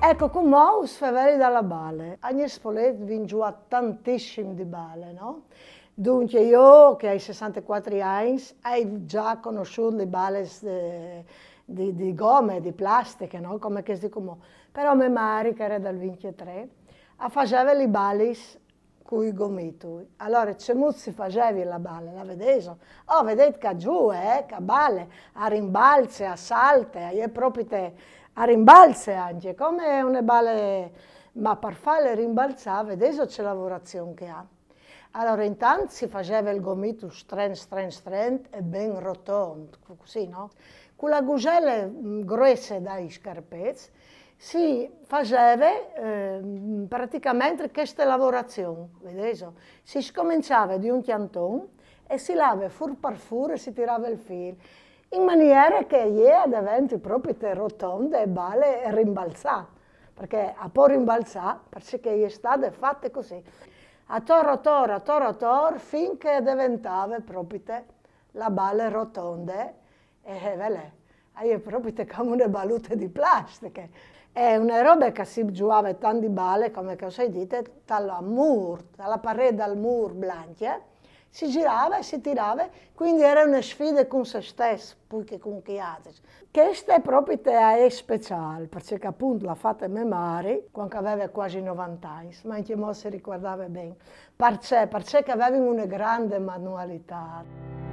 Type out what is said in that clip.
Ecco, come us faveli dalla Bale. Agnes Spolet vin giù a tantissimi di Bale, no? Dunque io, che ho 64 anni, ho già conosciuto le bale di gomme, di plastiche, no? Come che si dicono. Però mia madre, che era dal 23, faceva le bali con i gomiti. Allora, c'è si faceva la bale, la vedete? Oh, vedete che giù, che bale, a rimbalze, a salte, è proprio te, a rimbalze anche, come una bale, ma per farle rimbalzare, vedete c'è lavorazione che ha. Allora, intanto si faceva il gomito stren e ben rotondo, così, no? Con la gusella grossa dai scarpezzi si faceva praticamente questa lavorazione, vedete? Si scominciava di un piantone e si lava fur per fur e si tirava il filo, in maniera che diventi proprio rotonda e bale e rimbalzata, perché a po' rimbalzare, perché è state fatte così a tor, finché diventava proprio la bale rotonda e è proprio come una baluta di plastica. È una roba che si giocava tanti bale, come che ho detto, dalla parete al muro bianca, si girava e si tirava, quindi era una sfida con se stesso, più che con chi altri. Questa è proprio è speciale, perché appunto l'ha fatta mia madre quando aveva quasi 90 anni, ma anche mo si ricordava bene, perché aveva una grande manualità.